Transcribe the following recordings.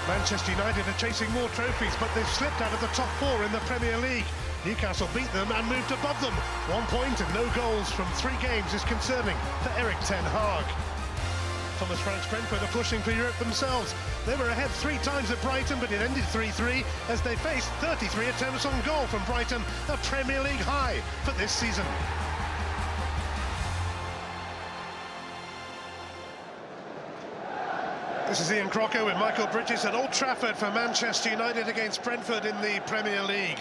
Manchester United are chasing more trophies, but they've slipped out of the top four in the Premier League. Newcastle beat them and moved above them. 1 point and no goals from 3 games is concerning for Erik ten Hag. Thomas Frank's Brentford are pushing for Europe themselves. They were ahead 3 times at Brighton, but it ended 3-3 as they faced 33 attempts on goal from Brighton, a Premier League high for this season. This is Ian Crocker with Michael Bridges at Old Trafford for Manchester United against Brentford in the Premier League.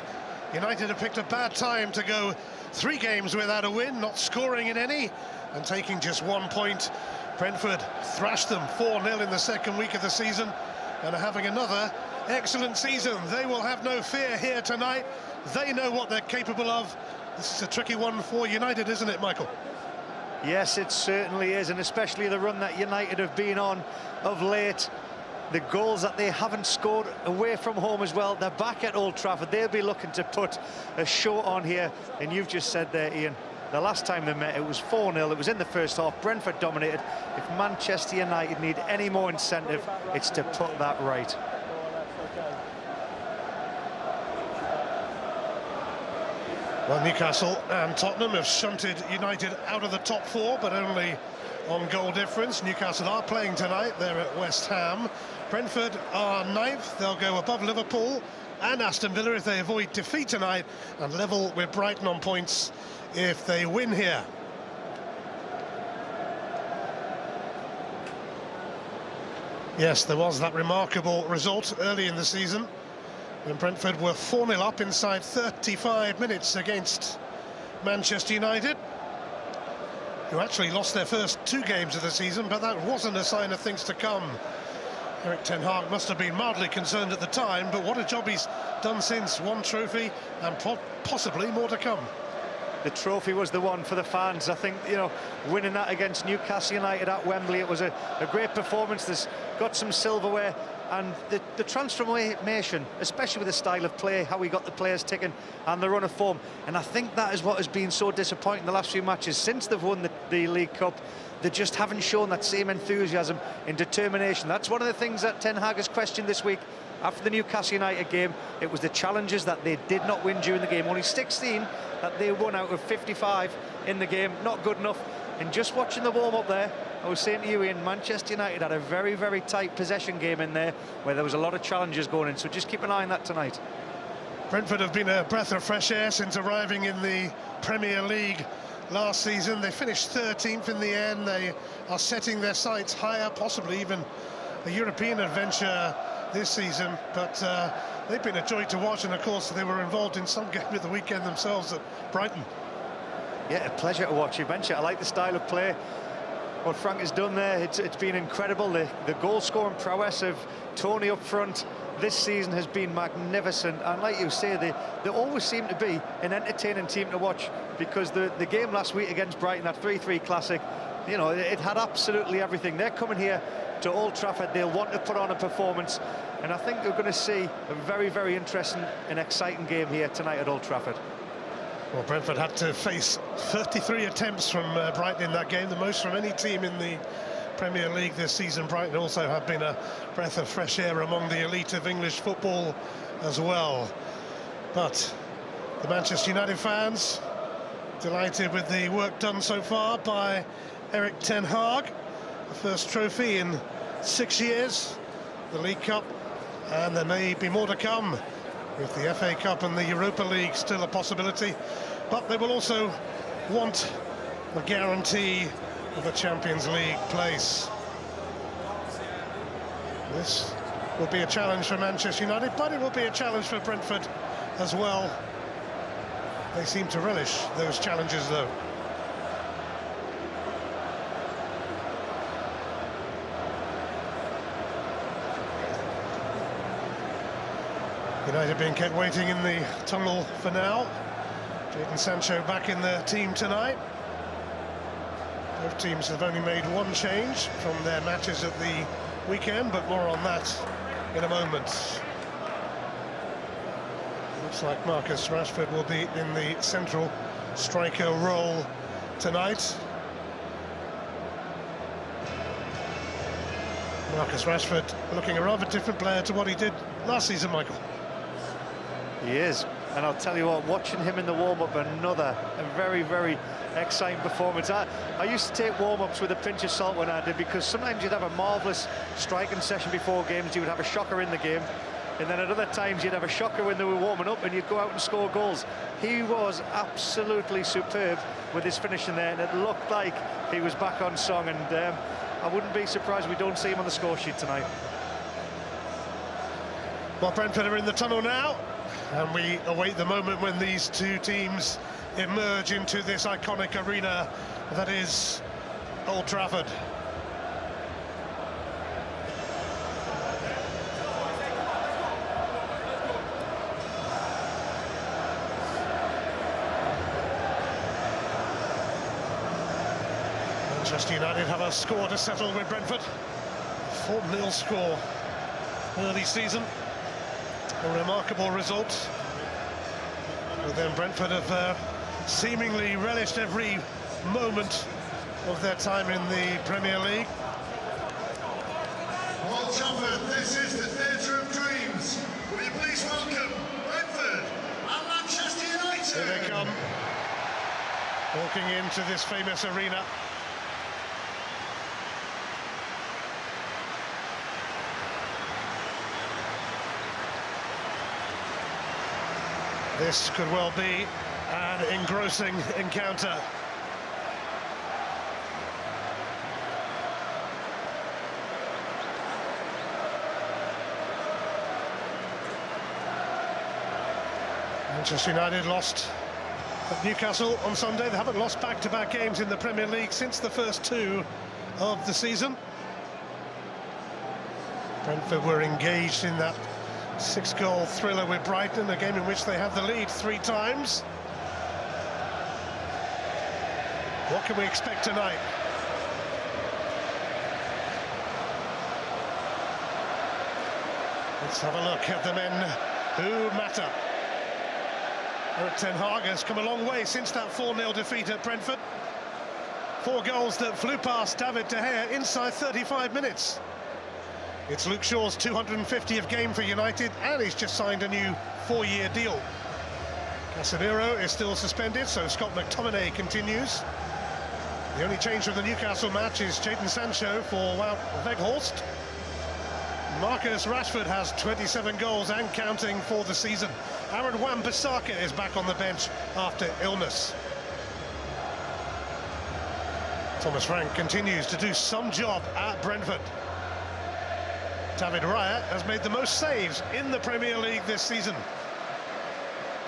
United have picked a bad time to go 3 games without a win, not scoring in any, and taking just 1 point. Brentford thrashed them 4-0 in the second week of the season and are having another excellent season. They will have no fear here tonight. They know what they're capable of. This is a tricky one for United, isn't it, Michael? Yes, it certainly is, and especially the run that United have been on of late. The goals that they haven't scored away from home as well. They're back at Old Trafford. They'll be looking to put a show on here. And you've just said there, Ian, the last time they met, it was 4-0. It was in the first half. Brentford dominated. If Manchester United need any more incentive, it's to put that right. Well, Newcastle and Tottenham have shunted United out of the top 4, but only on goal difference. Newcastle are playing tonight. They're at West Ham. Brentford are 9th. They'll go above Liverpool and Aston Villa if they avoid defeat tonight, and level with Brighton on points if they win here. Yes, there was that remarkable result early in the season when Brentford were 4-0 up inside 35 minutes against Manchester United, who actually lost their first 2 games of the season, but that wasn't a sign of things to come. Erik ten Hag must have been mildly concerned at the time, but what a job he's done since. 1 trophy and possibly more to come. The trophy was the one for the fans. I think, you know, winning that against Newcastle United at Wembley, it was a great performance. There's got some silverware, and the transformation, especially with the style of play, how he got the players ticking and the run of form. And I think that is what has been so disappointing the last few matches since they've won the League Cup. They just haven't shown that same enthusiasm and determination. That's one of the things that Ten Hag has questioned this week. After the Newcastle United game, it was the challenges that they did not win during the game. Only 16 that they won out of 55 in the game. Not good enough. And just watching the warm-up there, I was saying to you, Ian, Manchester United had a very, very tight possession game in there where there was a lot of challenges going in. So just keep an eye on that tonight. Brentford have been a breath of fresh air since arriving in the Premier League last season. They finished 13th in the end. They are setting their sights higher, possibly even a European adventure this season, but they've been a joy to watch, and of course they were involved in some game at the weekend themselves at Brighton. Yeah, a pleasure to watch. You mentioned I like the style of play. What Frank has done there, it's been incredible. The goal-scoring prowess of Tony up front this season has been magnificent, and like you say, they always seem to be an entertaining team to watch, because the game last week against Brighton, that 3-3 classic, you know, it had absolutely everything. They're coming here to Old Trafford. They'll want to put on a performance, and I think they're going to see a very, very interesting and exciting game here tonight at Old Trafford. Well, Brentford had to face 33 attempts from Brighton in that game, the most from any team in the Premier League this season. Brighton also have been a breath of fresh air among the elite of English football as well. But the Manchester United fans delighted with the work done so far by Erik ten Hag. The first trophy in 6 years, the League Cup, and there may be more to come with the FA Cup and the Europa League still a possibility, but they will also want the guarantee of a Champions League place. This will be a challenge for Manchester United, but it will be a challenge for Brentford as well. They seem to relish those challenges, though. United being kept waiting in the tunnel for now. Jadon Sancho back in the team tonight. Both teams have only made 1 change from their matches at the weekend, but more on that in a moment. Looks like Marcus Rashford will be in the central striker role tonight. Marcus Rashford looking a rather different player to what he did last season, Michael. He is, and I'll tell you what, watching him in the warm-up, a very, very exciting performance. I used to take warm-ups with a pinch of salt when I did, because sometimes you'd have a marvellous striking session before games, you would have a shocker in the game, and then at other times you'd have a shocker when they were warming up and you'd go out and score goals. He was absolutely superb with his finishing there, and it looked like he was back on song, and I wouldn't be surprised we don't see him on the score sheet tonight. Well, Brentford are in the tunnel now, and we await the moment when these two teams emerge into this iconic arena that is Old Trafford. Manchester United have a score to settle with Brentford. 4-0 score early season. A remarkable result. But then Brentford have seemingly relished every moment of their time in the Premier League. Old Trafford, this is the theatre of dreams. Will you please welcome Brentford and Manchester United? Here they come, walking into this famous arena. This could well be an engrossing encounter. Manchester United lost at Newcastle on Sunday. They haven't lost back-to-back games in the Premier League since the first two of the season. Brentford were engaged in that 6-goal thriller with Brighton, a game in which they had the lead 3 times. What can we expect tonight? Let's have a look at the men who matter. Erik ten Hag has come a long way since that 4-0 defeat at Brentford. 4 goals that flew past David De Gea inside 35 minutes. It's Luke Shaw's 250th game for United, and he's just signed a new 4-year deal. Casemiro is still suspended, so Scott McTominay continues. The only change from the Newcastle match is Jadon Sancho for Wout Weghorst. Marcus Rashford has 27 goals and counting for the season. Aaron Wan-Bissaka is back on the bench after illness. Thomas Frank continues to do some job at Brentford. David Raya has made the most saves in the Premier League this season.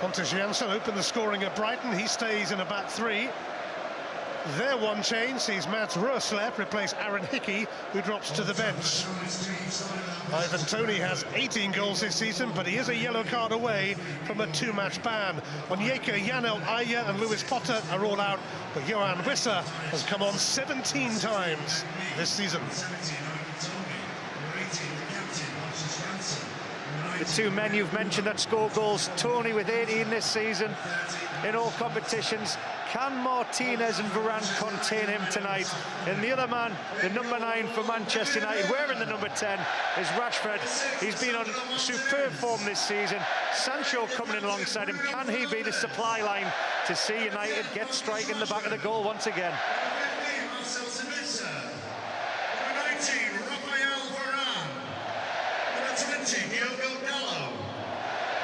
Pontus Jansson opened the scoring at Brighton. He stays in a back 3. Their one change sees Mats Roerslev replace Aaron Hickey, who drops to the bench. Ivan Toney has 18 goals this season, but he is a yellow card away from a 2-match ban. Onyeka, Janel Aya and Lewis Potter are all out, but Johan Wissa has come on 17 times this season. The 2 men you've mentioned that score goals, Toney with 18 this season in all competitions. Can Martinez and Varane contain him tonight? And the other man, the number 9 for Manchester United, wearing the number 10, is Rashford. He's been on superb form this season. Sancho coming in alongside him. Can he be the supply line to see United get strike in the back of the goal once again? Diogo Dalot,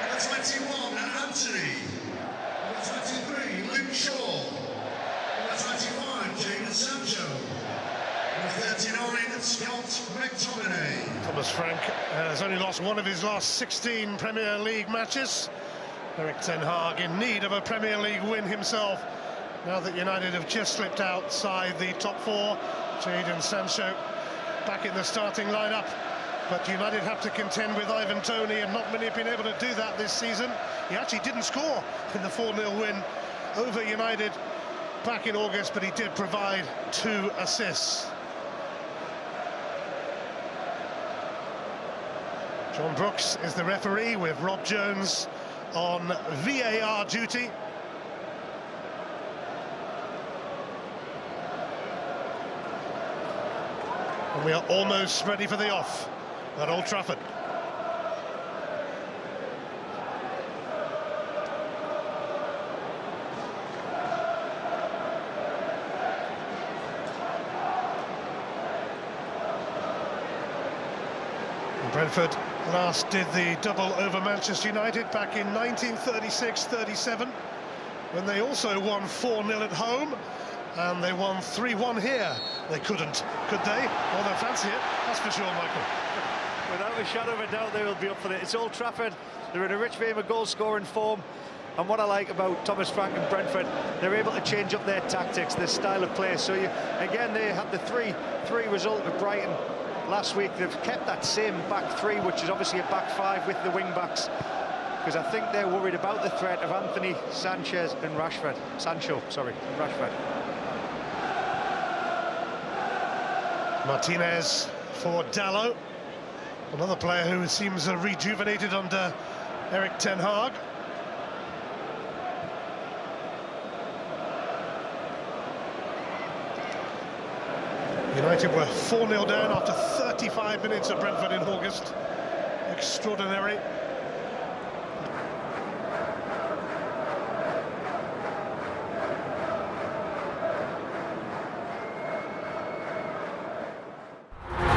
number 21, Anthony, number 23, Luke Shaw, number 25, Jadon Sancho, number 39, Scott McTominay. Thomas Frank has only lost one of his last 16 Premier League matches. Erik ten Hag in need of a Premier League win himself, now that United have just slipped outside the top 4. Jadon Sancho back in the starting lineup. But United have to contend with Ivan Toney, and not many have been able to do that this season. He actually didn't score in the 4-0 win over United back in August, but he did provide 2 assists. John Brooks is the referee, with Rob Jones on VAR duty. And we are almost ready for the off at Old Trafford. Brentford last did the double over Manchester United back in 1936-37, when they also won 4-0 at home, and they won 3-1 here. They couldn't, could they? Well, they fancy it, that's for sure, Michael. Without a shadow of a doubt, they will be up for it. It's Old Trafford. They're in a rich vein of goal-scoring form. And what I like about Thomas Frank and Brentford, they're able to change up their tactics, their style of play. So again, they had the 3-3 result with Brighton last week. They've kept that same back three, which is obviously a back five with the wing backs, because I think they're worried about the threat of Anthony, Sancho and Rashford. Martinez for Dalot, another player who seems rejuvenated under Erik ten Hag. United were 4-0 down after 35 minutes at Brentford in August. Extraordinary.